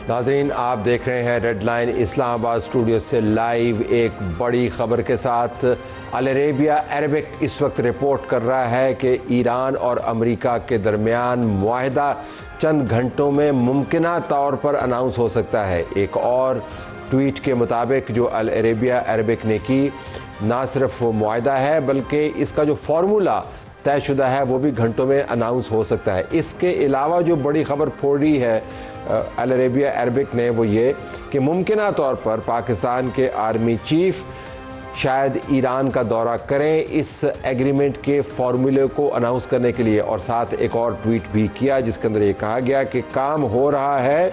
नाज़रीन, आप देख रहे हैं रेड लाइन इस्लामाबाद स्टूडियो से लाइव एक बड़ी खबर के साथ। अल अरेबिया अरबिक इस वक्त रिपोर्ट कर रहा है कि ईरान और अमेरिका के दरमियान मुआहदा चंद घंटों में मुमकिना तौर पर अनाउंस हो सकता है। एक और ट्वीट के मुताबिक जो अल अरेबिया अरबिक ने की, ना सिर्फ वो मुआहदा है बल्कि इसका जो फार्मूला तयशुदा है वो भी घंटों में अनाउंस हो सकता है। इसके अलावा जो बड़ी खबर फोड़ी है अल अरेबिया अरबिक ने, वो ये कि मुमकिना तौर पर पाकिस्तान के आर्मी चीफ शायद ईरान का दौरा करें इस एग्रीमेंट के फार्मूले को अनाउंस करने के लिए। और साथ एक और ट्वीट भी किया जिसके अंदर ये कहा गया कि काम हो रहा है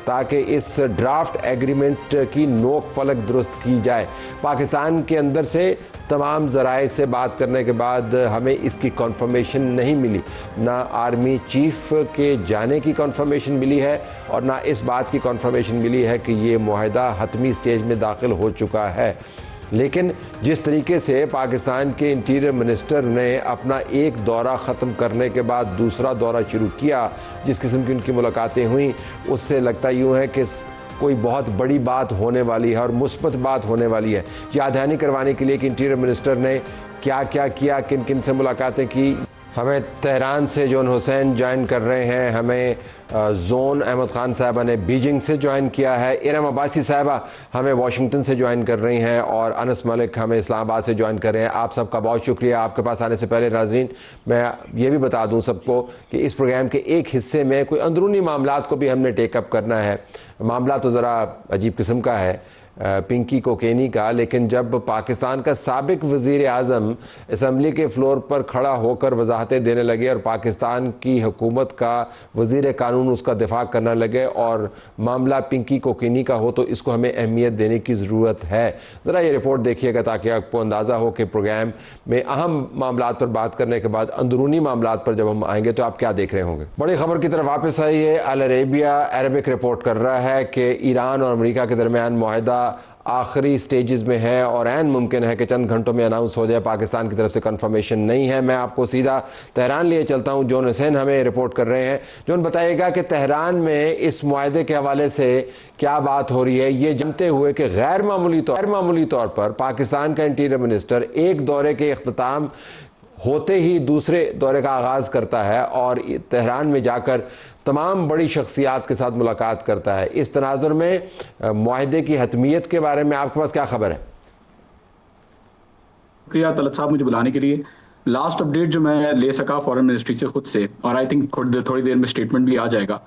ताकि इस ड्राफ्ट एग्रीमेंट की नोक पलक दुरुस्त की जाए। पाकिस्तान के अंदर से तमाम ज़राए से बात करने के बाद हमें इसकी कन्फर्मेशन नहीं मिली, ना आर्मी चीफ के जाने की कन्फर्मेशन मिली है और ना इस बात की कन्फर्मेशन मिली है कि ये मुआहदा हतमी स्टेज में दाखिल हो चुका है। लेकिन जिस तरीके से पाकिस्तान के इंटीरियर मिनिस्टर ने अपना एक दौरा ख़त्म करने के बाद दूसरा दौरा शुरू किया, जिस किस्म की उनकी मुलाकातें हुई, उससे लगता यूँ है कि कोई बहुत बड़ी बात होने वाली है और मुस्बत बात होने वाली है। याद दहानी करवाने के लिए कि इंटीरियर मिनिस्टर ने क्या क्या किया, किन किन से मुलाकातें की। हमें तेहरान से जॉन हुसैन ज्वाइन कर रहे हैं, हमें जोन अहमद ख़ान साहबा ने बीजिंग से ज्वाइन किया है, इरम अब्बासी साहबा हमें वाशिंगटन से ज्वाइन कर रही हैं और अनस मलिक हमें इस्लामाबाद से ज्वाइन कर रहे हैं। आप सबका बहुत शुक्रिया। आपके पास आने से पहले नाज़रीन मैं ये भी बता दूं सबको कि इस प्रोग्राम के एक हिस्से में कोई अंदरूनी मामलात को भी हमने टेकअप करना है। मामला तो ज़रा अजीब किस्म का है, पिंकी कोकेनी का, लेकिन जब पाकिस्तान का साबिक वज़ीर आज़म असम्बली के फ्लोर पर खड़ा होकर वजाहतें देने लगे और पाकिस्तान की हुकूमत का वज़ीर कानून उसका दिफा करने लगे और मामला पिंकी कोकेनी का हो, तो इसको हमें अहमियत देने की ज़रूरत है। ज़रा ये रिपोर्ट देखिएगा ताकि आपको अंदाज़ा हो कि प्रोग्राम में अहम मामलात पर बात करने के बाद अंदरूनी मामलात पर जब हम आएंगे तो आप क्या देख रहे होंगे। बड़ी खबर की तरफ वापस आई है। अल अरेबिया अरबिक रिपोर्ट कर रहा है कि ईरान और अमेरिका के दरमियान मुआहदा आखिरी स्टेजेस में है और ऐन मुमकिन है कि चंद घंटों में अनाउंस हो जाए। पाकिस्तान की तरफ से कंफर्मेशन नहीं है। मैं आपको सीधा तेहरान लिए चलता हूं। जॉन हुसैन हमें रिपोर्ट कर रहे हैं। जॉन, बताइएगा कि तेहरान में इस मुआहदे के हवाले से क्या बात हो रही है, ये जानते हुए कि गैर मामूली तौर पर पाकिस्तान का इंटीरियर मिनिस्टर एक दौरे के इख्तिताम होते ही दूसरे दौरे का आगाज़ करता है और तेहरान में जाकर तमाम बड़ी शख्सियात के साथ मुलाकात करता है। इस तनाजुर में मुआहदे की हतमियत के बारे में आपके पास क्या खबर है? शुक्रिया तलत साहब मुझे बुलाने के लिए। लास्ट अपडेट जो मैं ले सका फॉरेन मिनिस्ट्री से खुद से, और आई थिंक थोड़ी देर में स्टेटमेंट भी आ जाएगा,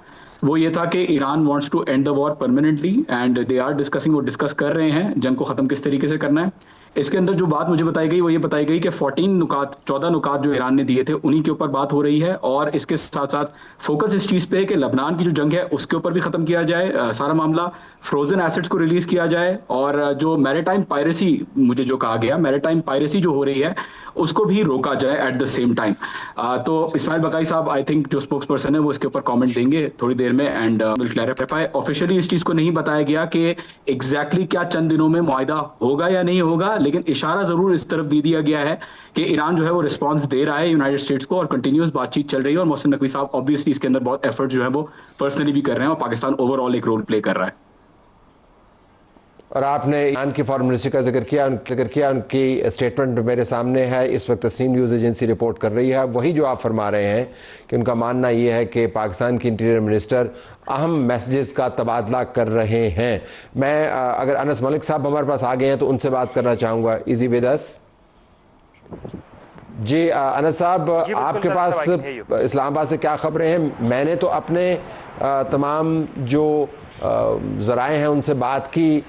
वो ये था कि Iran wants to end the war permanently and they are discussing, वो डिस्कस कर रहे हैं जंग को ख़त्म किस तरीके से करना है। इसके अंदर जो बात मुझे बताई गई वो ये बताई गई कि 14 नुकात जो ईरान ने दिए थे उन्हीं के ऊपर बात हो रही है और इसके साथ साथ फोकस इस चीज़ पे है कि लबनान की जो जंग है उसके ऊपर भी ख़त्म किया जाए सारा मामला, फ्रोजन एसेट्स को रिलीज़ किया जाए और जो मैरीटाइम पायरेसी, मुझे जो कहा गया मैरीटाइम पायरेसी जो हो रही है उसको भी रोका जाए एट द सेम टाइम। तो इस्माइल बकाई साहब आई थिंक जो स्पोक्स पर्सन है वो इसके ऊपर कमेंट देंगे थोड़ी देर में एंड विल क्लैरिफाई। ऑफिशियली इस चीज़ को नहीं बताया गया कि एग्जैक्टली क्या चंद दिनों में मुआहदा होगा या नहीं होगा, लेकिन इशारा ज़रूर इस तरफ दे दिया गया है कि ईरान जो है वो रिस्पांस दे रहा है यूनाइटेड स्टेट्स को और कंटिन्यूस बातचीत चल रही है और मोहसिन नकवी साहब ऑब्वियसली इसके अंदर बहुत एफर्ट जो है वो पर्सनली भी कर रहे हैं और पाकिस्तान ओवरऑल एक रोल प्ले कर रहा है। और आपने ईरान की फॉरेन मिनिस्ट्री का जिक्र किया, उनकी स्टेटमेंट मेरे सामने है। इस वक्त तस्नीम न्यूज़ एजेंसी रिपोर्ट कर रही है वही जो आप फरमा रहे हैं कि उनका मानना ये है कि पाकिस्तान के इंटीरियर मिनिस्टर अहम मैसेजेस का तबादला कर रहे हैं। मैं अगर अनस मलिक साहब हमारे पास आ गए हैं तो उनसे बात करना चाहूँगा। इजी विद अस जी। अनस साहब, आपके पास इस्लामाबाद से क्या खबरें हैं? मैंने तो अपने तमाम जो ज़राए हैं उनसे बात की,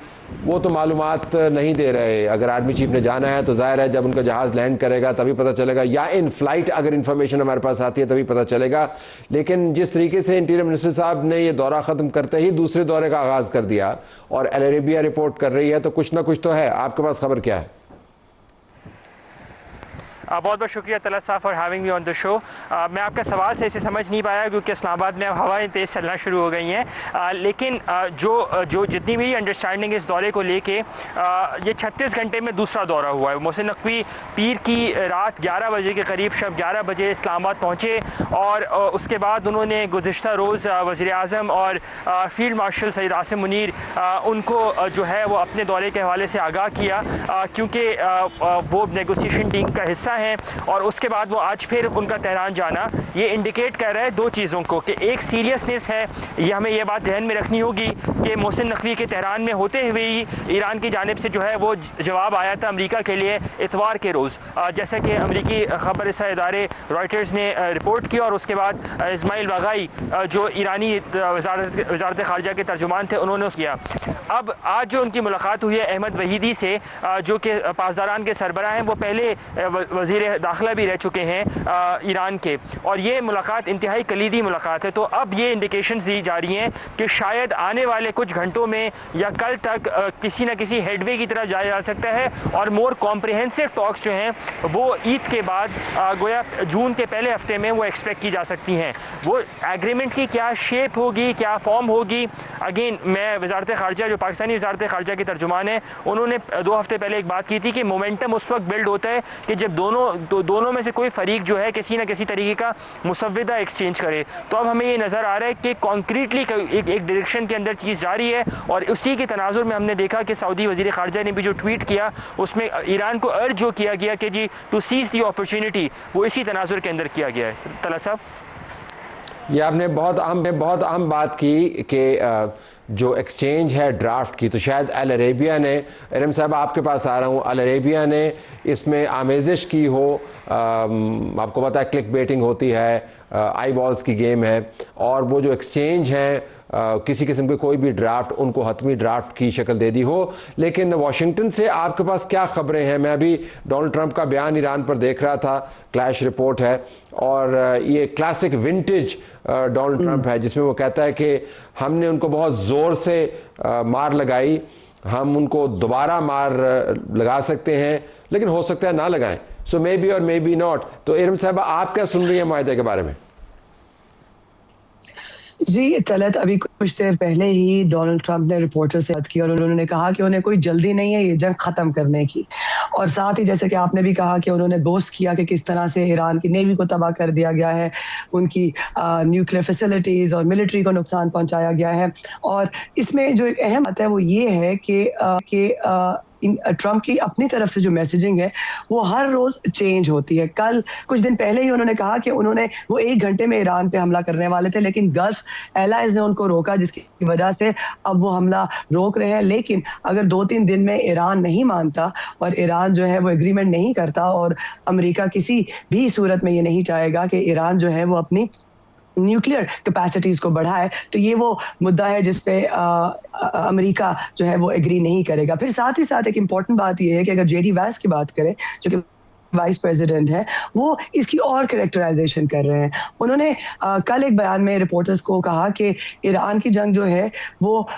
वो तो मालूमात नहीं दे रहे। अगर आर्मी चीफ ने जाना है तो जाहिर है जब उनका जहाज़ लैंड करेगा तभी पता चलेगा, या इन फ्लाइट अगर इन्फॉर्मेशन हमारे पास आती है तभी पता चलेगा। लेकिन जिस तरीके से इंटीरियर मिनिस्टर साहब ने ये दौरा ख़त्म करते ही दूसरे दौरे का आगाज़ कर दिया और अल अरेबिया रिपोर्ट कर रही है, तो कुछ ना कुछ तो है। आपके पास खबर क्या है? बहुत बहुत शुक्रिया तलत साहब for having me on the show. मैं आपका सवाल से इसे समझ नहीं पाया क्योंकि इस्लामाबाद में अब हवाएं तेज़ चलना शुरू हो गई हैं, लेकिन जो जितनी मेरी अंडरस्टैंडिंग इस दौरे को लेके ये 36 घंटे में दूसरा दौरा हुआ है। मोहसिन नकवी पीर की रात 11 बजे के करीब शब 11 बजे इस्लामाबाद पहुँचे और उसके बाद उन्होंने गुज़िश्ता रोज़ वज़ीर आज़म और फील्ड मार्शल सैयद आसिम मुनीर उनको जो है वो अपने दौरे के हवाले से आगाह किया, क्योंकि वो नेगोशिएशन टीम का हिस्सा हैं। और उसके बाद वो आज फिर उनका तेहरान जाना ये इंडिकेट कर रहा है दो चीज़ों को, कि एक सीरियसनेस है, ये हमें ये बात ध्यान में रखनी होगी कि मोहसिन नकवी के तेहरान में होते हुए ही ईरान की जानिब से जो है वो जवाब आया था अमेरिका के लिए इतवार के रोज़, जैसा कि अमेरिकी ख़बर रसा इदारे रॉयटर्स ने रिपोर्ट किया। और उसके बाद इस्माइल बागाई जो ईरानी वज़ारत ख़ारजा के तर्जुमान थे उन्होंने किया। अब आज जो उनकी मुलाकात हुई है अहमद वहीदी से, जो कि पासदारान के सरबराह हैं, वो पहले वज़ीर दाखिला भी रह चुके हैं ईरान के, और ये मुलाकात इंतहाई कलीदी मुलाकात है। तो अब ये इंडिकेशंस दी जा रही हैं कि शायद आने वाले कुछ घंटों में या कल तक किसी न किसी हेडवे की तरफ जाया जा सकता है और मोर कॉम्प्रिहेंसिव टॉक्स जो हैं वो ईद के बाद गोया जून के पहले हफ्ते में वो एक्सपेक्ट की जा सकती हैं। वो एग्रीमेंट की क्या शेप होगी, क्या फॉर्म होगी, अगेन मैं वज़ारत ख़ारजा जो पाकिस्तानी वज़ारत ख़ारजा के तर्जुमान है उन्होंने 2 हफ्ते पहले एक बात की थी कि मोमेंटम उस वक्त बिल्ड होता है कि जब दोनों में से कोई फरीक जो है किसी न किसी तरीके का मुसव्विदा एक्सचेंज करे। तो अब हमें ये नज़र आ रहा है कि कॉन्क्रीटली एक डायरेक्शन के अंदर चीज़ जारी है, और उसी के तनाजुर में हमने देखा कि सऊदी वज़ीर ख़ारजा ने भी जो ट्वीट किया उसमें ईरान को अर्ज जो किया गया कि जी टू सीज़ दी अपॉर्चुनिटी, वो इसी तनाजुर के अंदर किया गया है। तलत साहब, ये आपने बहुत अहम बात की कि जो एक्सचेंज है ड्राफ्ट की, तो शायद अल अरेबिया ने, इरम साहब आपके पास आ रहा हूँ, अल अरेबिया ने इसमें आमेज़िश की हो। आपको पता है क्लिक बेटिंग होती है, आई बॉल्स की गेम है, और वो जो एक्सचेंज है किसी किस्म के कोई भी ड्राफ्ट उनको हतमी ड्राफ्ट की शक्ल दे दी हो। लेकिन वाशिंगटन से आपके पास क्या खबरें हैं? मैं अभी डोनाल्ड ट्रंप का बयान ईरान पर देख रहा था, क्लैश रिपोर्ट है, और ये क्लासिक विंटेज डोनाल्ड ट्रंप है जिसमें वो कहता है कि हमने उनको बहुत ज़ोर से मार लगाई, हम उनको दोबारा मार लगा सकते हैं लेकिन हो सकता है ना लगाएं, सो मे बी और मे बी नॉट। तो इरम साहब आप क्या सुन रही हैं माहिदे के बारे में? जी तलत, अभी कुछ देर पहले ही डोनाल्ड ट्रंप ने रिपोर्टर से बात की और उन्होंने कहा कि उन्हें कोई जल्दी नहीं है ये जंग ख़त्म करने की, और साथ ही जैसे कि आपने भी कहा कि उन्होंने बोस्ट किया कि किस तरह से ईरान की नेवी को तबाह कर दिया गया है, उनकी न्यूक्लियर फैसिलिटीज़ और मिलिट्री को नुकसान पहुंचाया गया है। और इसमें जो एक अहम बात है वो ये है कि ट्रंप की अपनी तरफ से जो मैसेजिंग है वो हर रोज चेंज होती है। कल कुछ दिन पहले ही उन्होंने कहा कि वो 1 घंटे में ईरान पे हमला करने वाले थे, लेकिन गल्फ एलाइज ने उनको रोका, जिसकी वजह से अब वो हमला रोक रहे हैं। लेकिन अगर 2-3 दिन में ईरान नहीं मानता और ईरान जो है वो एग्रीमेंट नहीं करता, और अमेरिका किसी भी सूरत में ये नहीं चाहेगा कि ईरान जो है वो अपनी न्यूक्लियर कैपेसिटीज को बढ़ाए, तो ये वो मुद्दा है जिसपे अमेरिका जो है वो एग्री नहीं करेगा। फिर साथ ही साथ एक इम्पॉर्टेंट बात ये है कि अगर जेडी वैंस की बात करें जो कि वाइस प्रेसिडेंट है, वो इसकी और कैरेक्टराइजेशन कर रहे हैं। उन्होंने कल एक बयान में रिपोर्टर्स को कहा कि ईरान की जंग जो है वो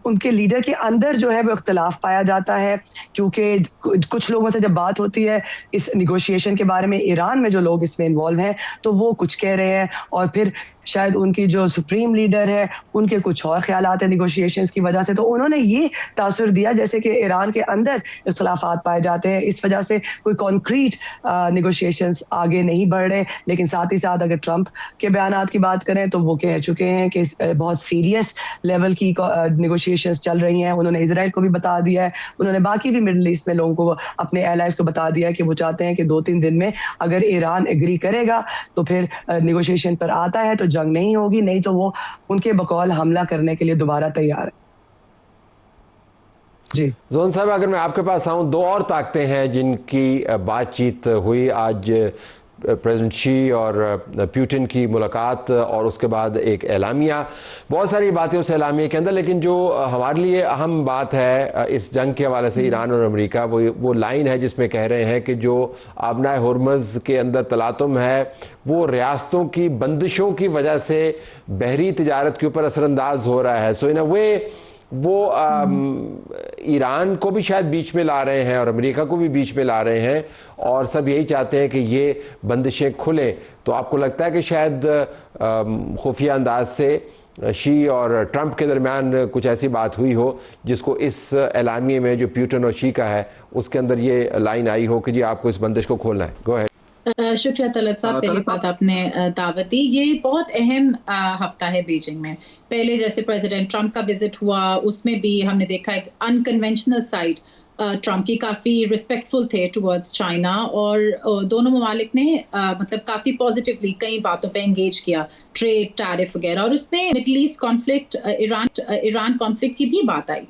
उनके लीडर के अंदर जो है वो इख्तलाफ पाया जाता है, क्योंकि कुछ लोगों से जब बात होती है इस निगोशिएशन के बारे में, ईरान में जो लोग इसमें इन्वॉल्व हैं तो वो कुछ कह रहे हैं, और फिर शायद उनकी जो सुप्रीम लीडर है उनके कुछ और ख्यालात हैं निगोशिएशंस की वजह से। तो उन्होंने ये तासुर दिया जैसे कि ईरान के अंदर इख्तलाफात पाए जाते हैं, इस वजह से कोई कॉन्क्रीट निगोशिएशंस आगे नहीं बढ़ रहे। लेकिन साथ ही साथ अगर ट्रंप के बयानात की बात करें तो वो कह चुके हैं कि बहुत सीरियस लेवल की निगोशिएशंस चल रही हैं। उन्होंने इजराइल को भी बता दिया है, उन्होंने बाकी भी मिडल ईस्ट में लोगों को, अपने एलाइज को बता दिया है कि वो चाहते हैं कि 2-3 दिन में अगर ईरान एग्री करेगा तो फिर निगोशिएशन पर आता है तो जंग नहीं होगी, नहीं तो वो उनके बकौल हमला करने के लिए दोबारा तैयार है। जी जोन साहब, अगर मैं आपके पास आऊं, 2 और ताकतें हैं जिनकी बातचीत हुई आज, प्रेसिडेंट शी और पुतिन की मुलाकात और उसके बाद एक एलामिया। बहुत सारी बातें उस एलामिया के अंदर, लेकिन जो हमारे लिए अहम बात है इस जंग के हवाले से ईरान और अमेरिका, वो लाइन है जिसमें कह रहे हैं कि जो आबनाए हुर्मुज़ के अंदर तलातुम है वो रियासतों की बंदिशों की वजह से बहरी तिजारत के ऊपर असरअंदाज हो रहा है। सो इन अ वे वो ईरान को भी शायद बीच में ला रहे हैं और अमेरिका को भी बीच में ला रहे हैं और सब यही चाहते हैं कि ये बंदिशें खुलें। तो आपको लगता है कि शायद खुफिया अंदाज से शी और ट्रंप के दरमियान कुछ ऐसी बात हुई हो जिसको इस एलामिये में जो प्यूटन और शी का है उसके अंदर ये लाइन आई हो कि जी आपको इस बंदिश को खोलना है? Go ahead. शुक्रिया तलत साहब, पहली बात आपने दावत दी। ये बहुत अहम हफ्ता है बीजिंग में। पहले जैसे प्रेसिडेंट ट्रंप का विजिट हुआ उसमें भी हमने देखा एक अनकन्वेंशनल साइड ट्रंप की, काफ़ी रिस्पेक्टफुल थे टुवर्ड्स चाइना और दोनों ममालिक ने मतलब काफ़ी पॉजिटिवली कई बातों पे एंगेज किया, ट्रेड, टैरिफ वगैरह। और उसमें middle east conflict, Iran conflict की भी बात आई।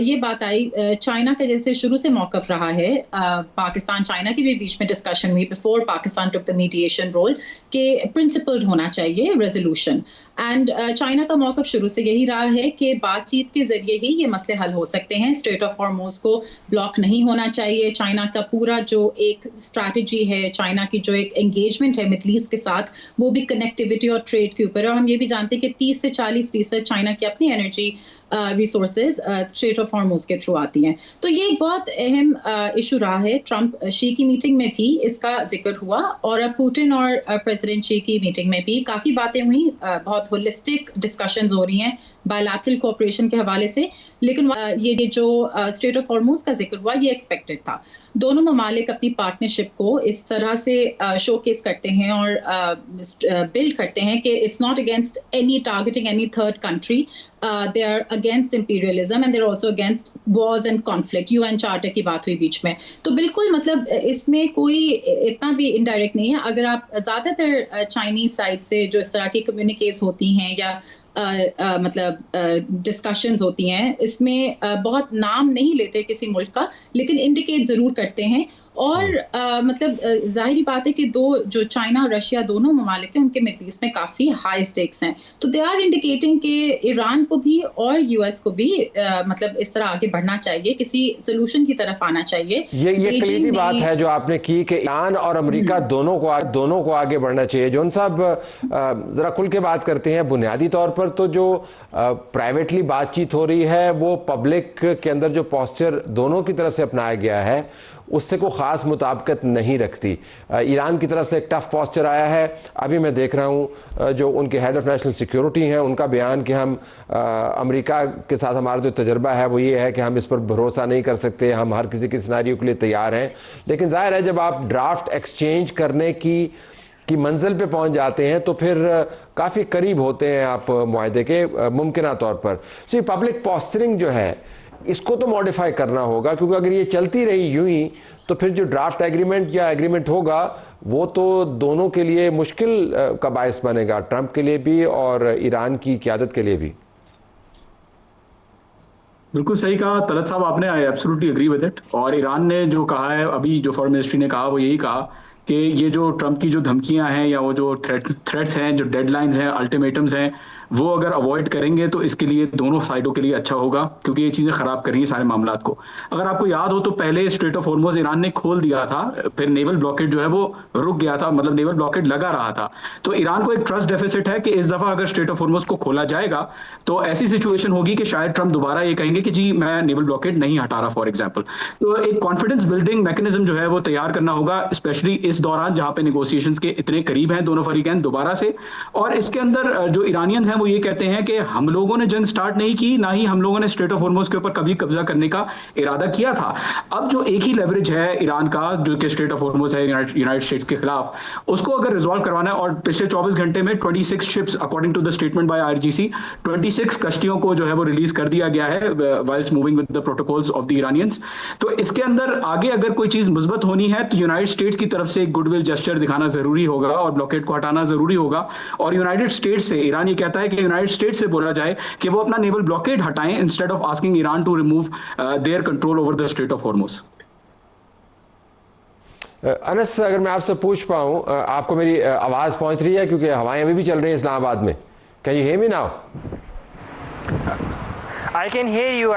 ये बात आई चाइना का जैसे शुरू से मौकफ रहा है, पाकिस्तान चाइना की भी बीच में डिस्कशन हुई before Pakistan took the mediation role कि प्रिंसिपल्ड होना चाहिए रेजोल्यूशन। एंड चाइना का मौकफ शुरू से यही रहा है कि बातचीत के जरिए ही ये मसले हल हो सकते हैं, स्ट्रेट ऑफ हॉर्मुज को ब्लॉक नहीं होना चाहिए। चाइना का पूरा जो एक स्ट्रैटेजी है, चाइना की जो एक एंगेजमेंट है मिडल ईस्ट के साथ, वो भी कनेक्टिविटी और ट्रेड के ऊपर है। और हम ये भी जानते हैं कि 30 से 40% चाइना की अपनी energy resources straight of Hormuz के थ्रू आती हैं। तो ये एक बहुत अहम इशू रहा है। ट्रंप शी की मीटिंग में भी इसका जिक्र हुआ और अब पुतिन और प्रेसिडेंट शी की मीटिंग में भी काफ़ी बातें हुई, बहुत होलिस्टिक डिस्कशंस हो रही हैं बायलैटरल कोऑपरेशन के हवाले से। लेकिन ये जो स्ट्रेट ऑफ हॉर्मुज का जिक्र हुआ ये एक्सपेक्टेड था। दोनों ममालिक अपनी पार्टनरशिप को इस तरह से शोकेस करते हैं और बिल्ड करते हैं कि it's not against any targeting any third country, they are against imperialism and they're also against wars and conflict। UN charter की बात हुई बीच में। तो बिल्कुल मतलब इसमें कोई इतना भी इनडायरेक्ट नहीं है। अगर आप ज़्यादातर चाइनीज साइड से जो इस तरह की कम्युनिकेस होती हैं या मतलब डिस्कशंस होती हैं, इसमें बहुत नाम नहीं लेते किसी मुल्क का, लेकिन इंडिकेट ज़रूर करते हैं। और मतलब जाहिर बात है कि दो जो चाइना और रशिया दोनों ममालिक हैं उनके मिडल ईस्ट में काफ़ी हाई स्टेक्स हैं। तो दे आर इंडिकेटिंग कि ईरान को भी और यूएस को भी मतलब इस तरह आगे बढ़ना चाहिए, किसी सोल्यूशन की तरफ आना चाहिए। ये कलीदी बात है जो आपने की कि ईरान और अमेरिका दोनों को आगे बढ़ना चाहिए। जॉन साहब ज़रा खुल के बात करते हैं। बुनियादी तौर पर तो जो प्राइवेटली बातचीत हो रही है वो पब्लिक के अंदर जो पोस्चर दोनों की तरफ से अपनाया गया है उससे कोई ख़ास मुताबिकत नहीं रखती। ईरान की तरफ से एक टफ पोस्चर आया है। अभी मैं देख रहा हूँ जो उनके हेड ऑफ नेशनल सिक्योरिटी हैं उनका बयान कि हम अमेरिका के साथ हमारा जो तजर्बा है वो ये है कि हम इस पर भरोसा नहीं कर सकते, हम हर किसी की सिनेरियो के लिए तैयार हैं। लेकिन जाहिर है जब आप ड्राफ्ट एक्सचेंज करने की मंजिल पे पहुंच जाते हैं तो फिर काफ़ी करीब होते हैं आप मुआहदे के मुमकिन तौर पर। तो ये पब्लिक पोस्चरिंग जो है इसको तो मॉडिफाई करना होगा, क्योंकि अगर ये चलती रही यूं ही तो फिर जो ड्राफ्ट एग्रीमेंट या एग्रीमेंट होगा वो तो दोनों के लिए मुश्किल का बायस बनेगा, ट्रंप के लिए भी और ईरान की क़यादत के लिए भी। बिल्कुल सही कहा तलत साहब आपने, I absolutely agree with it. और ईरान ने जो कहा है, अभी जो फॉरेन मिनिस्ट्री ने कहा वो यही कहा कि ये जो ट्रंप की जो धमकियां हैं या वो जो थ्रेट्स हैं, जो डेडलाइंस हैं, अल्टीमेटम्स हैं, वो अगर अवॉइड करेंगे तो इसके लिए दोनों साइडों के लिए अच्छा होगा, क्योंकि ये चीज़ें ख़राब कर रही हैं सारे मामलात को। अगर आपको याद हो तो पहले स्ट्रेट ऑफ हॉर्मुज ईरान ने खोल दिया था, फिर नेवल ब्लॉकेड जो है वो रुक गया था, मतलब नेवल ब्लॉकेड लगा रहा था। तो ईरान को एक ट्रस्ट डेफिसिट है कि इस दफ़ा अगर स्ट्रेट ऑफ हॉर्मुज को खोला जाएगा तो ऐसी सिचुएशन होगी कि शायद ट्रंप दोबारा ये कहेंगे कि जी मैं नेवल ब्लॉकेड नहीं हटा रहा, फॉर एग्जाम्पल। तो एक कॉन्फिडेंस बिल्डिंग मैकेनिज्म जो है वो तैयार करना होगा, स्पेशली इस दौरान जहाँ पे नेगोशिएशंस के इतने करीब हैं दोनों फरीकैन दोबारा से। और इसके अंदर जो ईरानियंस हैं वो ये कहते हैं कि हम लोगों ने जंग स्टार्ट नहीं की, ना ही हम लोगों ने स्ट्रेट ऑफ हॉर्मुज के ऊपर कभी कब्जा करने का इरादा किया था। अब जो एक ही लेवरेज है ईरान का, जो कि स्ट्रेट ऑफ हॉर्मुज है यूनाइटेड स्टेट्स के खिलाफ, उसको अगर रिजॉल्व करवाना है, और पिछले 24 घंटे में 26 ships according to the statement by IRGC 26 कश्तियों को जो है वो रिलीज कर दिया गया है whiles moving with the protocols of the Iranians. तो इसके अंदर आगे अगर कोई चीज मुस्बत होनी है तो यूनाइटेड स्टेट्स की तरफ से एक गुडविल जेस्चर दिखाना जरूरी होगा और ब्लॉकेड को हटाना जरूरी होगा। और यूनाइटेड स्टेट्स से, ईरान ये कहता है कि यूनाइटेड स्टेट्स से बोला जाए कि वो अपना नेवल ब्लॉकेड हटाएं instead of asking Iran to remove their control over the Strait of Hormuz. Anas, अगर मैं आपसे पूछ पाऊं, आपको मेरी आवाज पहुंच रही है? क्योंकि हवाएं अभी भी चल रही हैं इस्लामाबाद में। Can you hear me now? I can hear you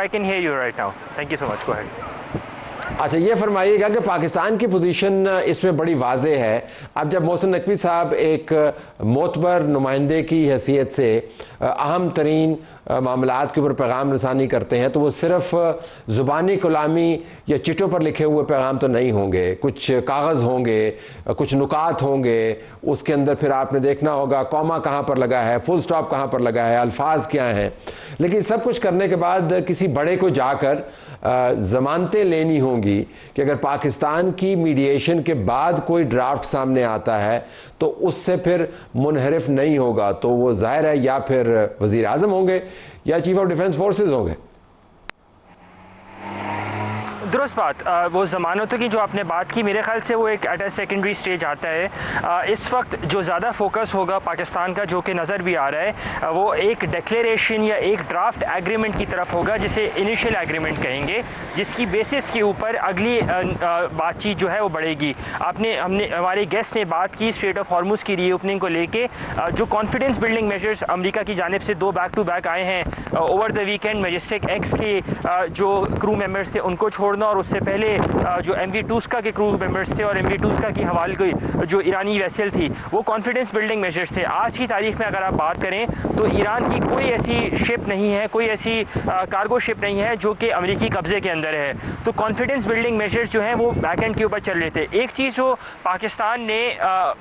right now. Thank you so much. Go ahead. अच्छा, ये फरमाइएगा कि पाकिस्तान की पोजीशन इसमें बड़ी वाज़ेह है। अब जब मोहसिन नकवी साहब एक मोतबर नुमाइंदे की हैसियत से अहम तरीन मामलात के ऊपर पैगाम रसानी करते हैं तो वो सिर्फ ज़ुबानी गुलामी या चिट्ठों पर लिखे हुए पैगाम तो नहीं होंगे, कुछ कागज़ होंगे, कुछ नुकात होंगे, उसके अंदर फिर आपने देखना होगा कॉमा कहाँ पर लगा है, फुल स्टॉप कहाँ पर लगा है, अल्फाज क्या हैं। लेकिन सब कुछ करने के बाद किसी बड़े को जाकर ज़मानतें लेनी होंगी कि अगर पाकिस्तान की मीडिएशन के बाद कोई ड्राफ्ट सामने आता है तो उससे फिर मुनहरिफ नहीं होगा, तो वो जाहिर है या फिर वज़ीर आज़म होंगे या चीफ ऑफ डिफेंस फोर्सेस होंगे। दुरुस्त बात। वो ज़मानतों की जो आपने बात की, मेरे ख्याल से वो एक एट अ सेकेंडरी स्टेज आता है। इस वक्त जो ज़्यादा फोकस होगा पाकिस्तान का, जो कि नज़र भी आ रहा है, वो एक डिक्लेरेशन या एक ड्राफ्ट एग्रीमेंट की तरफ होगा जिसे इनिशियल एग्रीमेंट कहेंगे, जिसकी बेसिस के ऊपर अगली बातचीत जो है वो बढ़ेगी। हमारे गेस्ट ने बात की स्ट्रेट ऑफ हॉर्मुज़ की रीओपनिंग को लेके, जो कॉन्फिडेंस बिल्डिंग मेजर्स अमेरिका की जानिब से 2 बैक टू बैक आए हैं over the weekend. Majestic x के जो क्रू मेंबर्स थे उनको छोड़ना, और उससे पहले जो MV टूस्का के क्रू मेंबर्स थे और MV टूस्का की हवाले की जो ईरानी वेसल थी, वो कॉन्फिडेंस बिल्डिंग मेजर्स थे। आज की तारीख में अगर आप बात करें तो ईरान की कोई ऐसी शिप नहीं है, कोई ऐसी कार्गो शिप नहीं है जो कि अमेरिकी कब्जे के अंदर है। तो कॉन्फिडेंस बिल्डिंग मेजर्स जो हैं वो बैक एंड के ऊपर चल रहे थे। एक चीज़ जो पाकिस्तान ने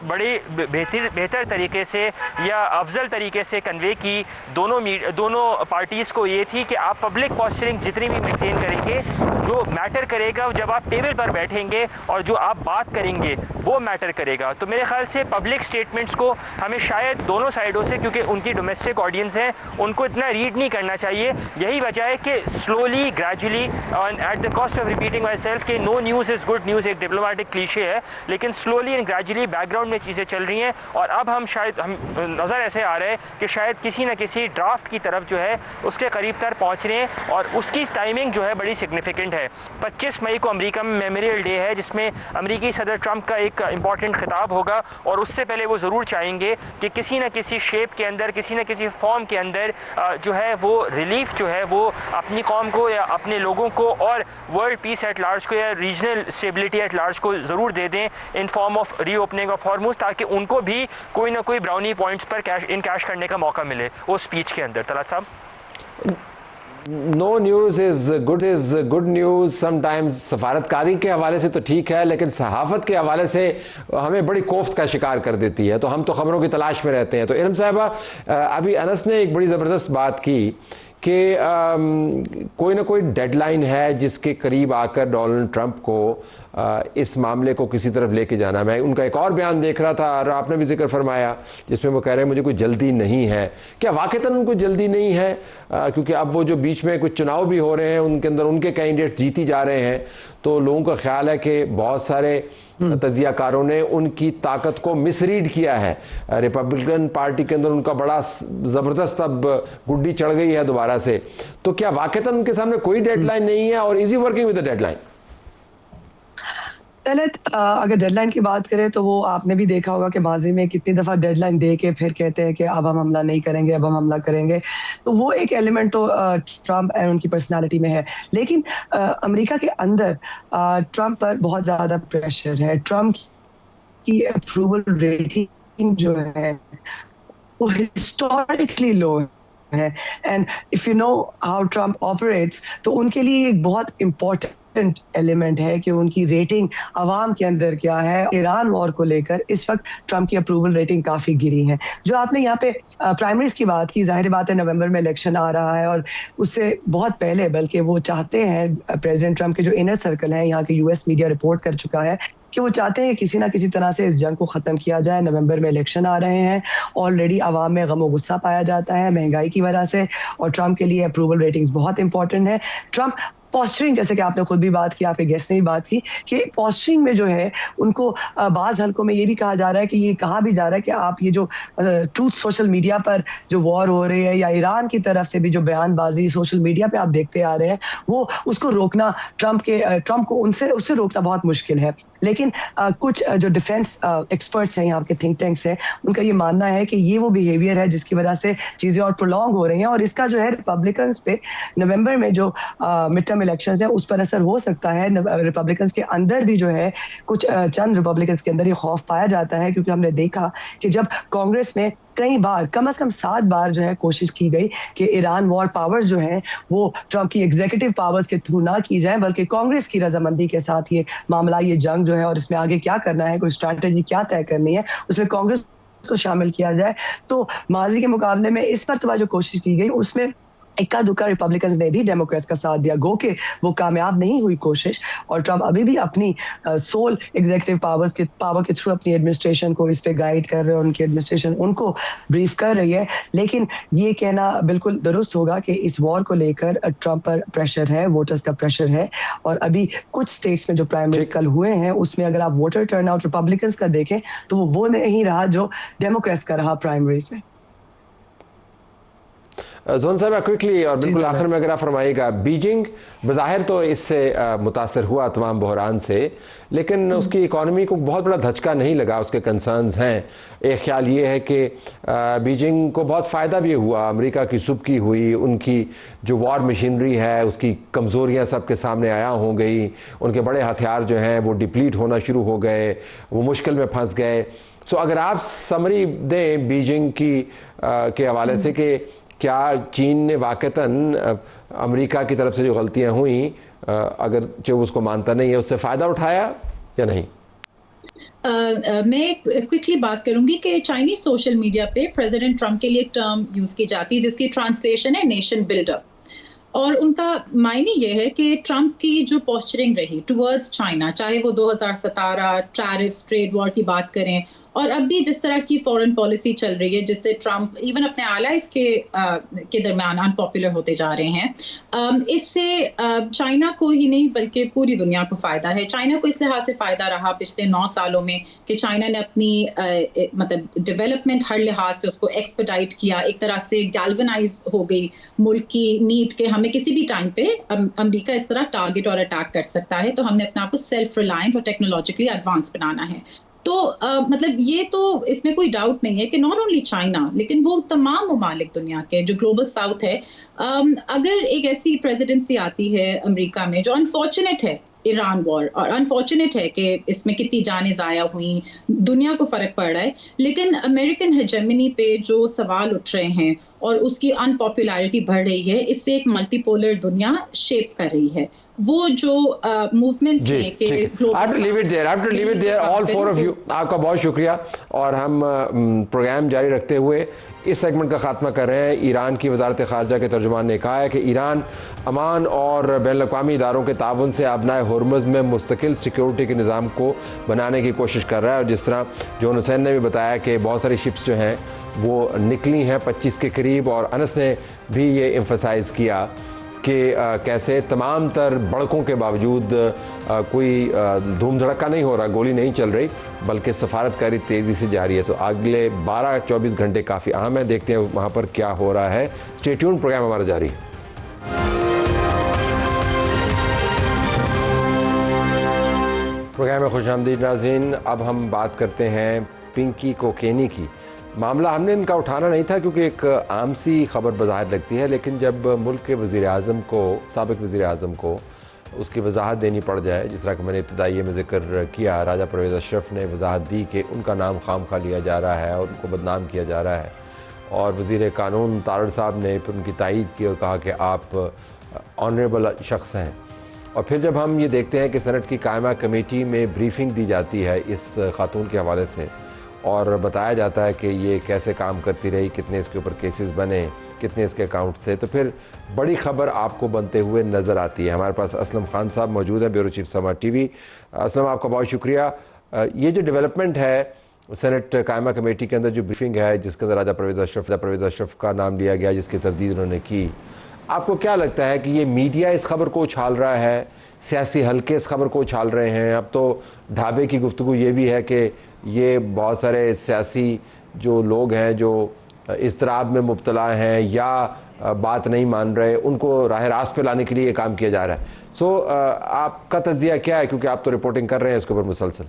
बड़े बेहतर तरीके से या अफजल तरीके से कन्वे की दोनों पार्टीज़ को, ये थी कि आप पब्लिक पॉस्चरिंग जितनी भी मेंटेन करेंगे, जो मैटर करेगा जब आप टेबल पर बैठेंगे और जो आप बात करेंगे वो मैटर करेगा। तो मेरे ख्याल से पब्लिक स्टेटमेंट्स को हमें शायद दोनों साइडों से, क्योंकि उनकी डोमेस्टिक ऑडियंस है, उनको इतना रीड नहीं करना चाहिए। यही वजह है कि slowly gradually at the cost of repeating myself कि no news is good news एक डिप्लोमेटिक क्लीशे है, लेकिन स्लोली एंड ग्रेजुअली बैकग्राउंड में चीज़ें चल रही हैं। और अब हम नज़र ऐसे आ रहा है कि शायद किसी न किसी ड्राफ्ट की तरफ जो है उसके करीब तर पहुँच रहे हैं, और उसकी टाइमिंग जो है बड़ी सिग्निफिकेंट है। 25 मई को अमेरिका में मेमोरियल डे है, जिसमें अमेरिकी सदर ट्रंप का एक इंपॉर्टेंट खिताब होगा, और उससे पहले वो ज़रूर चाहेंगे कि किसी न किसी शेप के अंदर, किसी न किसी फॉर्म के अंदर जो है वो रिलीफ जो है वो अपनी कौम को या अपने लोगों को और वर्ल्ड पीस एट लार्ज को या रीजनल स्टेबिलिटी एट लार्ज को ज़रूर दे दें in form of reopening of Hormuz, ताकि उनको भी कोई ना कोई ब्राउनी पॉइंट्स पर कैश करने का मौका मिले वो स्पीच के अंदर। तलत साहब, no news is good news sometimes. सफारतकारी के हवाले से तो ठीक है, लेकिन सहाफ़त के हवाले से हमें बड़ी कोफ्त का शिकार कर देती है, तो हम तो ख़बरों की तलाश में रहते हैं। तो इरम साहिबा, अभी अनस ने एक बड़ी ज़बरदस्त बात की कि कोई ना कोई डेडलाइन है जिसके करीब आकर डोनाल्ड ट्रंप को इस मामले को किसी तरफ लेके जाना। मैं उनका एक और बयान देख रहा था और आपने भी जिक्र फरमाया जिसमें वो कह रहे हैं मुझे कोई जल्दी नहीं है। क्या वाकईतन उनको जल्दी नहीं है? क्योंकि अब वो जो बीच में कुछ चुनाव भी हो रहे हैं, उनके अंदर उनके कैंडिडेट जीती जा रहे हैं, तो लोगों का ख्याल है कि बहुत सारे तजियाकारों ने उनकी ताकत को मिसरीड किया है। रिपब्लिकन पार्टी के अंदर उनका बड़ा ज़बरदस्त अब गुड्डी चढ़ गई है दोबारा से। तो क्या वाकईतन उनके सामने कोई डेडलाइन नहीं है, और is he working with the deadline? अगर डेडलाइन की बात करें तो वो आपने भी देखा होगा कि माजी में कितनी दफ़ा डेडलाइन दे के फिर कहते हैं कि अब हम हमला नहीं करेंगे, अब हम हमला करेंगे। तो वो एक एलिमेंट तो ट्रंप एंड उनकी पर्सनालिटी में है। लेकिन अमेरिका के अंदर ट्रंप पर बहुत ज़्यादा प्रेशर है। ट्रंप की अप्रूवल रेटिंग जो है वो हिस्टोरिकली लो है, and if you know how Trump operates, तो उनके लिए एक बहुत इम्पोर्टेंट एलिमेंट है कि उनकी रेटिंग आवाम के अंदर क्या है। ईरान वॉर को लेकर इस वक्त ट्रंप की अप्रूवल रेटिंग काफ़ी गिरी है। जो आपने यहाँ पे प्राइमरीज की बात की, जाहिर बात है नवंबर में इलेक्शन आ रहा है, और उससे बहुत पहले बल्कि वो चाहते हैं, प्रेसिडेंट ट्रंप के जो इनर सर्कल है, यहाँ के US मीडिया रिपोर्ट कर चुका है कि वो चाहते हैं किसी ना किसी तरह से इस जंग को ख़त्म किया जाए। नवंबर में इलेक्शन आ रहे हैं, ऑलरेडी आवाम में गम और गुस्सा पाया जाता है महंगाई की वजह से, और ट्रंप के लिए अप्रूवल रेटिंग्स बहुत इंपॉर्टेंट है। ट्रंप पॉस्चरिंग, जैसे कि आपने खुद भी बात की, आपके गेस्ट ने भी बात की कि पॉस्चरिंग में जो है उनको बाज़ हल्कों में ये भी कहा जा रहा है कि ये कहा भी जा रहा है कि आप ये जो ट्रूथ सोशल मीडिया पर जो वॉर हो रही है, या ईरान की तरफ से भी जो बयानबाजी सोशल मीडिया पे आप देखते आ रहे हैं, वो उसको रोकना ट्रंप को उससे रोकना बहुत मुश्किल है। लेकिन कुछ जो डिफेंस एक्सपर्ट्स हैं, यहाँ के थिंक टैंक्स हैं, उनका ये मानना है कि ये वो बिहेवियर है जिसकी वजह से चीज़ें और प्रोलॉन्ग हो रही हैं, और इसका जो है रिपब्लिकन्स पे नवंबर में जो मिड टर्म टर्म इलेक्शंस है उस पर असर हो सकता है। रिपब्लिकन्स के अंदर भी जो है कुछ चंद रिपब्लिकन्स के अंदर ये खौफ पाया जाता है, क्योंकि हमने देखा कि जब कांग्रेस में कई बार, कम से कम 7 बार जो है कोशिश की गई कि ईरान वॉर पावर्स जो हैं वो ट्रम्प की एग्जीक्यूटिव पावर्स के थ्रू ना की जाए, बल्कि कांग्रेस की रजामंदी के साथ ये मामला, ये जंग जो है और इसमें आगे क्या करना है, कोई स्ट्रैटेजी क्या तय करनी है, उसमें कांग्रेस को शामिल किया जाए। तो माजी के मुकाबले में इस मरतबा जो कोशिश की गई उसमें इक्का दुक्का रिपब्लिकन्स ने भी डेमोक्रेट्स का साथ दिया, गो के वो कामयाब नहीं हुई कोशिश, और ट्रम्प अभी भी अपनी सोल एग्जीक्यूटिव पावर के थ्रू अपनी एडमिनिस्ट्रेशन को इस पे गाइड कर रहे हैं, उनकी एडमिनिस्ट्रेशन उनको ब्रीफ कर रही है। लेकिन ये कहना बिल्कुल दुरुस्त होगा कि इस वॉर को लेकर ट्रम्प पर प्रेशर है, वोटर्स का प्रेशर है, और अभी कुछ स्टेट्स में जो प्राइमरीज कल हुए हैं उसमें अगर आप वोटर टर्नआउट रिपब्लिकन्स का देखें तो वो नहीं रहा जो डेमोक्रेट्स का रहा प्राइमरीज में। जोन साहब क्विकली और बिल्कुल आखिर में अगर आप फरमाइएगा, बीजिंग बज़ाहिर तो इससे मुतासर हुआ तमाम बहरान से, लेकिन उसकी इकॉनमी को बहुत बड़ा धचका नहीं लगा, उसके कंसर्न्स हैं। एक ख्याल ये है कि बीजिंग को बहुत फ़ायदा भी हुआ, अमेरिका की सुबकी हुई, उनकी जो वॉर मशीनरी है उसकी कमज़ोरियाँ सबके सामने आया हो गई, उनके बड़े हथियार जो हैं वो डिप्लीट होना शुरू हो गए, वो मुश्किल में फंस गए। सो अगर आप समरी दें बीजिंग की के हवाले से कि क्या चीन ने वाकईतन अमेरिका की तरफ से जो गलतियां हुई, अगर जो उसको मानता नहीं है, उससे फ़ायदा उठाया या नहीं? मैं क्विकली बात करूंगी कि चाइनीज सोशल मीडिया पे प्रेसिडेंट ट्रम्प के लिए एक टर्म यूज़ की जाती है जिसकी ट्रांसलेशन है नेशन बिल्डर, और उनका मायने ये है कि ट्रम्प की जो पोस्चरिंग रही टुवर्ड्स चाइना, चाहे वो 2017 टैरिफ्स, ट्रेड वॉर की बात करें, और अब भी जिस तरह की फॉरेन पॉलिसी चल रही है जिससे ट्रम्प इवन अपने आलाइज के दरमियान अनपॉपुलर होते जा रहे हैं, इससे चाइना को ही नहीं बल्कि पूरी दुनिया को फ़ायदा है। चाइना को इस लिहाज से फ़ायदा रहा पिछले 9 सालों में कि चाइना ने अपनी मतलब डेवलपमेंट हर लिहाज से उसको एक्सपर्टाइट किया, एक तरह से गैल्वनाइज हो गई मुल्क की नीड के हमें किसी भी टाइम पे अमेरिका इस तरह टारगेट और अटैक कर सकता है, तो हमने अपने आप को सेल्फ रिलायंट और टेक्नोलॉजिकली एडवांस बनाना है। तो मतलब ये तो इसमें कोई डाउट नहीं है कि नॉट ओनली चाइना लेकिन वो तमाम ममालिक दुनिया के जो ग्लोबल साउथ है, अगर एक ऐसी प्रेसिडेंसी आती है अमेरिका में जो अनफॉर्चुनेट है, ईरान वॉर, और अनफॉर्चुनेट है कि इसमें कितनी जानें ज़ाया हुई, दुनिया को फ़र्क पड़ रहा है, लेकिन अमेरिकन हेजेमनी पे जो सवाल उठ रहे हैं और उसकी अनपॉपुलैरिटी बढ़ रही है, इससे एक मल्टीपोलर दुनिया शेप कर रही है। वो जो मूवमेंट्स हैं कि ऑल फोर ऑफ यू, आपका बहुत शुक्रिया, और हम प्रोग्राम जारी रखते हुए इस सेगमेंट का खात्मा कर रहे हैं। ईरान की वजारत ख़ारजा के तर्जुमान ने कहा है कि ईरान अमान और बैनुल-अक़वामी इदारों के ताउन से आबनाए हुर्मुज़ में मुस्तकिल सिक्योरिटी के निज़ाम को बनाने की कोशिश कर रहा है, और जिस तरह जोन हुसैन ने भी बताया कि बहुत सारी शिप्स जो हैं वो निकली हैं 25 के करीब, और अनस ने भी ये एम्फसाइज़ किया कि कैसे तमाम तर बड़कों के बावजूद कोई धूम धड़का नहीं हो रहा, गोली नहीं चल रही, बल्कि सफारतकारी तेज़ी से जारी है। तो अगले 12-24 घंटे काफ़ी अहम है, देखते हैं वहाँ पर क्या हो रहा है। स्टे ट्यून, प्रोग्राम हमारा जारी है। प्रोग्राम में खुशामदीद नाज़रीन। अब हम बात करते हैं पिंकी कोकेनी की। मामला हमने इनका उठाना नहीं था क्योंकि एक आम सी खबर बज़ाहिर लगती है, लेकिन जब मुल्क के वज़ीर-ए-आज़म को, साबिक़ वज़ीर-ए-आज़म को उसकी वजाहत देनी पड़ जाए, जिस तरह कि मैंने इब्तदाई में ज़िक्र किया, राजा परवेज़ अशरफ ने वजाहत दी कि उनका नाम खामखा लिया जा रहा है और उनको बदनाम किया जा रहा है, और वज़ीर कानून तारड़ साहब ने फिर उनकी तायीद की और कहा कि आप ऑनरेबल शख्स हैं। और फिर जब हम ये देखते हैं कि सेनेट की कायमा कमेटी में ब्रीफिंग दी जाती है इस खातून के हवाले से, और बताया जाता है कि ये कैसे काम करती रही, कितने इसके ऊपर केसेस बने, कितने इसके अकाउंट थे, तो फिर बड़ी ख़बर आपको बनते हुए नज़र आती है। हमारे पास असलम खान साहब मौजूद हैं, ब्यूरो चीफ समा टीवी। असलम, आपका बहुत शुक्रिया। ये जो डेवलपमेंट है सेनेट कायमा कमेटी के अंदर, जो ब्रीफिंग है जिसके अंदर राजा परवेज़ अशरफ का नाम लिया गया, जिसकी तरदीद उन्होंने की, आपको क्या लगता है कि ये मीडिया इस खबर को उछाल रहा है, सियासी हल्के इस खबर को उछाल रहे हैं? अब तो ढाबे की गुफ्तगू ये भी है कि ये बहुत सारे सियासी जो लोग हैं जो इज़्तिराब में मुब्तला हैं या बात नहीं मान रहे, उनको राह रास्त पे लाने के लिए ये काम किया जा रहा है। सो आपका तज्जिया क्या है, क्योंकि आप तो रिपोर्टिंग कर रहे हैं इसके ऊपर मुसलसल?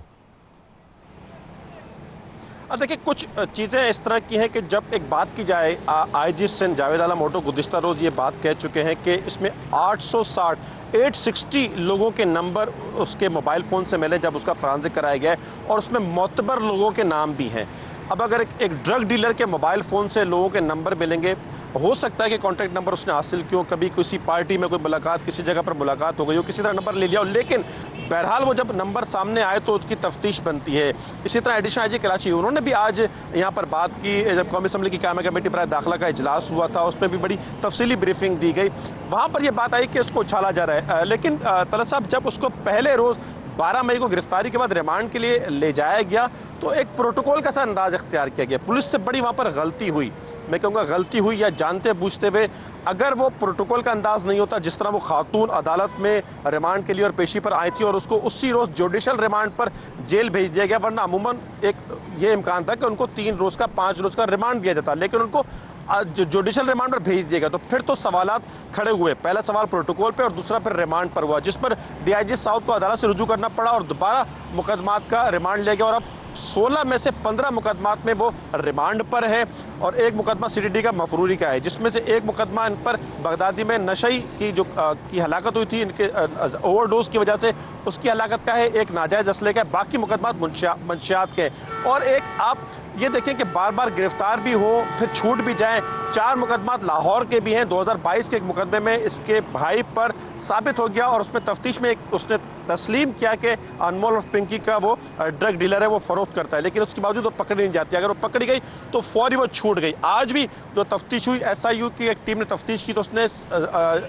और देखिए कुछ चीज़ें इस तरह की हैं कि जब एक बात की जाए, आईजी सिंध जावेद आला भुट्टो गुज़िश्ता रोज़ ये बात कह चुके हैं कि इसमें 860 लोगों के नंबर उसके मोबाइल फ़ोन से मिले जब उसका फॉरेंसिक कराया गया है, और उसमें मोतबर लोगों के नाम भी हैं। अब अगर एक ड्रग डीलर के मोबाइल फ़ोन से लोगों के नंबर मिलेंगे, हो सकता है कि कॉन्टैक्ट नंबर उसने हासिल किया, कभी किसी पार्टी में कोई मुलाकात, किसी जगह पर मुलाकात हो गई हो, किसी तरह नंबर ले लिया हो, लेकिन बहरहाल वो जब नंबर सामने आए तो उसकी तफ्तीश बनती है। इसी तरह एडिशनल आईजी कराची उन्होंने भी आज यहाँ पर बात की, जब कौमी असम्बली की कायम कमेटी पर दाखिला का इजलास हुआ था, उसमें भी बड़ी तफसीली ब्रीफिंग दी गई। वहाँ पर यह बात आई कि उसको उछाला जा रहा है, लेकिन तलत साहब जब उसको पहले रोज़ 12 मई को गिरफ्तारी के बाद रिमांड के लिए ले जाया गया तो एक प्रोटोकॉल का सा अंदाज इख्तियार किया गया। पुलिस से बड़ी वहाँ पर गलती हुई, मैं कहूँगा गलती हुई, या जानते बूझते हुए अगर वो प्रोटोकॉल का अंदाज़ नहीं होता, जिस तरह वो खातून अदालत में रिमांड के लिए और पेशी पर आई थी और उसको उसी रोज़ जुडिशल रिमांड पर जेल भेज दिया गया, वरना अमूमन एक ये इम्कान था कि उनको 3 रोज़ का 5 रोज़ का रिमांड दिया जाता, लेकिन उनको जुडिशल रिमांड पर भेज दिया गया। तो फिर तो सवालात खड़े हुए, पहला सवाल प्रोटोकॉल पे और दूसरा फिर रिमांड पर हुआ, जिस पर डीआईजी साउथ को अदालत से रुजू करना पड़ा और दोबारा मुकदमात का रिमांड लिया गया, और अब 16 में से 15 मुकदमात में वो रिमांड पर है और एक मुकदमा सीडीडी का मफरूरी का है, जिसमें से एक मुकदमा इन पर बगदादी में नशई की जो की हलाकत हुई थी, इनके ओवरडोज की वजह से उसकी हलाकत का है, एक नाजायज़ असले का है, बाकी मुकदमात मंशियात के। और एक आप ये देखें कि बार बार गिरफ्तार भी हो फिर छूट भी जाएं। 4 मुकदमात लाहौर के भी हैं। 2022 के एक मुकदमे में इसके भाई पर साबित हो गया और उसमें तफ्तीश में उसने तस्लीम किया कि अनमोल ऑफ पिंकी का वो ड्रग डीलर है, वो फरोख्त करता है, लेकिन उसके बावजूद वो पकड़ी नहीं जाती। अगर वो पकड़ी गई तो फौरी वो छूट गई। आज भी जो तफ्तीश हुई, SIU की एक टीम ने तफ्तीश की तो उसने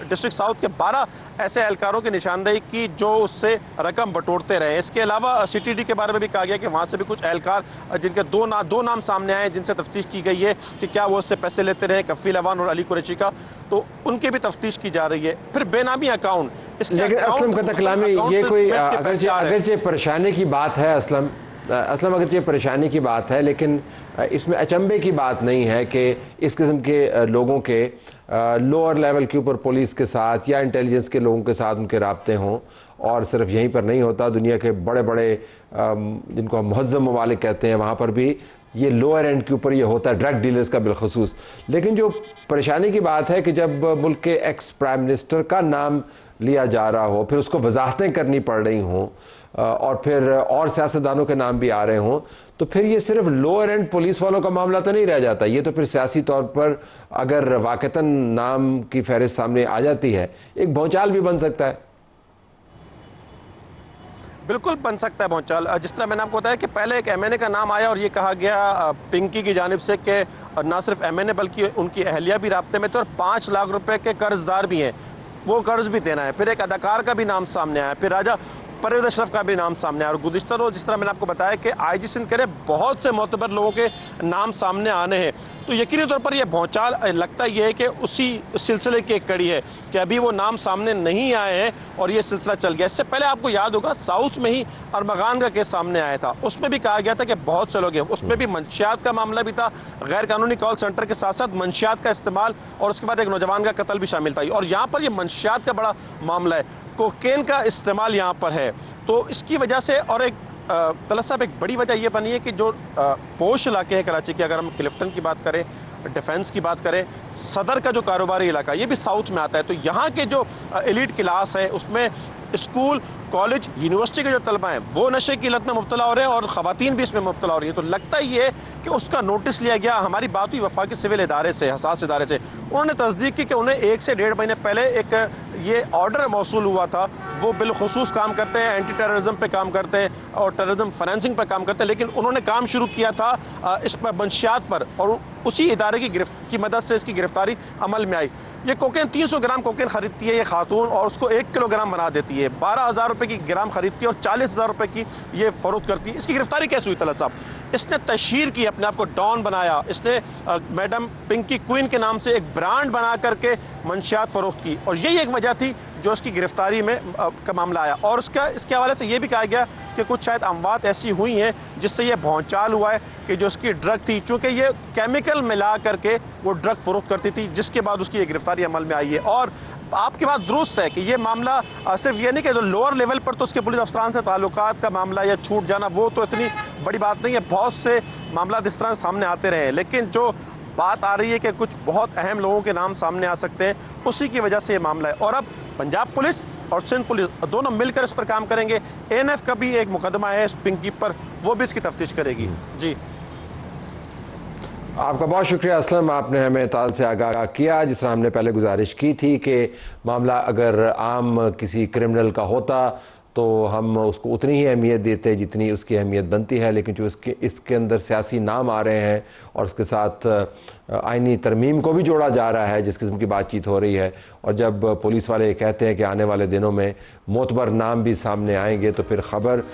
डिस्ट्रिक्ट साउथ के 12 ऐसे एहलकारों की निशानदेही की जो उससे रकम बटोरते रहे। इसके अलावा CTD के बारे में भी कहा गया कि वहाँ से भी कुछ एहलकार जिनके दो नाम सामने आए जिनसे तफ्तीश की गई है कि क्या वो उससे पैसे लेते रहे, कफील अवान और अली कुरैशी का, तो उनकी भी तफ्तीश की जा रही है। फिर बेनामी अकाउंट, लेकिन असलम कता कलामी ये कोई अगरचे परेशानी की बात है, असलम अगरचे परेशानी की बात है, लेकिन इसमें अचंभे की बात नहीं है कि इस किस्म के लोगों के लोअर लेवल के ऊपर पुलिस के साथ या इंटेलिजेंस के लोगों के साथ उनके राब्ते हों। और सिर्फ यहीं पर नहीं होता, दुनिया के बड़े बड़े जिनको हम मुहज़्ज़म ममालिक कहते हैं वहाँ पर भी ये लोअर एंड के ऊपर ये होता है, ड्रग डीलर्स का बिलखसूस। लेकिन जो परेशानी की बात है कि जब मुल्क के एक्स प्राइम मिनिस्टर का नाम लिया जा रहा हो, फिर उसको वजाहतें करनी पड़ रही हों और फिर और सियासतदानों के नाम भी आ रहे हों, तो फिर ये सिर्फ लोअर एंड पुलिस वालों का मामला तो नहीं रह जाता। ये तो फिर सियासी तौर पर अगर वाक़तन नाम की फहरिस्त सामने आ जाती है, एक भौचाल भी बन सकता है। बिल्कुल बन सकता है भौचाल। जिस तरह मैंने आपको बताया कि पहले एक MNA का नाम आया और ये कहा गया पिंकी की जानिब से कि ना सिर्फ MNA बल्कि उनकी अहलिया भी राब्ते में थे और 5 लाख रुपए के कर्जदार भी हैं, वो कर्ज भी देना है। फिर एक अदाकार का भी नाम सामने आया, फिर राजा परवेज़ अशरफ का भी नाम सामने आया। और गुज़िश्ता रोज़ जिस तरह मैंने आपको बताया कि IG सिंध के बहुत से मोतबर लोगों के नाम सामने आने हैं, तो यकीनी तौर पर यह भौचाल लगता ये है कि उसी सिलसिले की एक कड़ी है कि अभी वो नाम सामने नहीं आए हैं और ये सिलसिला चल गया। इससे पहले आपको याद होगा साउथ में ही अरमगान का केस सामने आया था, उसमें भी कहा गया था कि बहुत से लोग हैं, उसमें भी मंशियात का मामला भी था, गैर कानूनी कॉल सेंटर के साथ साथ मंशियात का इस्तेमाल और उसके बाद एक नौजवान का कत्ल भी शामिल था। और यहाँ पर ये मंशियात का बड़ा मामला है, कोकेन का इस्तेमाल यहाँ पर है। तो इसकी वजह से और एक तलत साहब एक बड़ी वजह यह बनी है कि जो पोश इलाके हैं कराची के, अगर हम क्लिफ्टन की बात करें, डिफेंस की बात करें, सदर का जो कारोबारी इलाका ये भी साउथ में आता है, तो यहाँ के जो एलिट क्लास है उसमें स्कूल, कॉलेज, यूनिवर्सिटी के जो तलबा हैं वो नशे की लत में मुब्तला हो रहे हैं और ख़वातीन भी इसमें मुब्तला हो रही है। तो लगता ही है कि उसका नोटिस लिया गया। हमारी बात हुई वफाकी सिविल इदारे से, हसास इदारे से, उन्होंने तस्दीक की कि उन्हें 1 से 1.5 महीने पहले एक ये ऑर्डर मौसूल हुआ था। वो बिलखुसूस काम करते हैं, एंटी टेररिज्म पे काम करते हैं और टेररिज्म फाइनेंसिंग पर काम करते हैं, लेकिन उन्होंने काम शुरू किया था इस पर मंशियात पर और उसी इदारे की मदद से इसकी गिरफ्तारी अमल में आई। ये कोकेन 300 ग्राम कोकेन खरीदती है ये खातून और उसको 1 किलोग्राम बना देती है, 12,000 रुपये की ग्राम खरीदती है और 40,000 रुपये की ये फरोख्त करती है। इसकी गिरफ्तारी कैसे हुई तलत साहब? इसने तशहीर की, अपने आप को डॉन बनाया, इसने मैडम पिंकी क्वीन के नाम से एक ब्रांड बना करके मंशियात फरोख्त की और यही एक वजह थी जो इसकी गिरफ्तारी में का मामला आया। और इसके हवाले से ये भी कहा गया कि कुछ शायद अमवात ऐसी हुई हैं जिससे ये भौचाल हुआ है कि जो उसकी ड्रग थी, चूँकि ये केमिकल मिला करके वो ड्रग फरोख्त करती थी, जिसके बाद उसकी ये गिरफ्तारी अमल में आई है। और आपकी बात दुरुस्त है कि ये मामला सिर्फ ये नहीं कि जो लोअर लेवल पर तो उसके पुलिस अफसरान से ताल्लुकात का मामला या छूट जाना वो तो इतनी बड़ी बात नहीं है, बहुत से मामला इस तरह सामने आते रहे हैं, लेकिन जो बात आ रही है कि कुछ बहुत अहम लोगों के नाम सामने आ सकते हैं, उसी की वजह से ये मामला है। और अब पंजाब पुलिस और सिंध पुलिस दोनों मिलकर इस पर काम करेंगे। ANF का भी एक मुकदमा है पिंकी पर, वो भी इसकी तफ्तीश करेगी। जी, आपका बहुत शुक्रिया असलम, आपने हमें ताल से आगाह किया। जिस तरह हमने पहले गुजारिश की थी कि मामला अगर आम किसी क्रिमिनल का होता तो हम उसको उतनी ही अहमियत देते जितनी उसकी अहमियत बनती है, लेकिन जो इसके अंदर सियासी नाम आ रहे हैं और उसके साथ आइनी तरमीम को भी जोड़ा जा रहा है, जिस किस्म की बातचीत हो रही है, और जब पुलिस वाले कहते हैं कि आने वाले दिनों में मोतबर नाम भी सामने आएंगे तो फिर ख़बर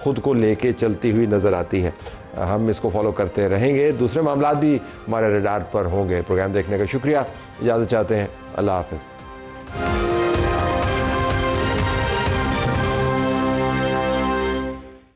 ख़ुद को लेके चलती हुई नज़र आती है। हम इसको फॉलो करते रहेंगे, दूसरे मामला भी हमारे रडार पर होंगे। प्रोग्राम देखने का शुक्रिया, इजाज़त चाहते हैं, अल्लाह हाफ़िज़।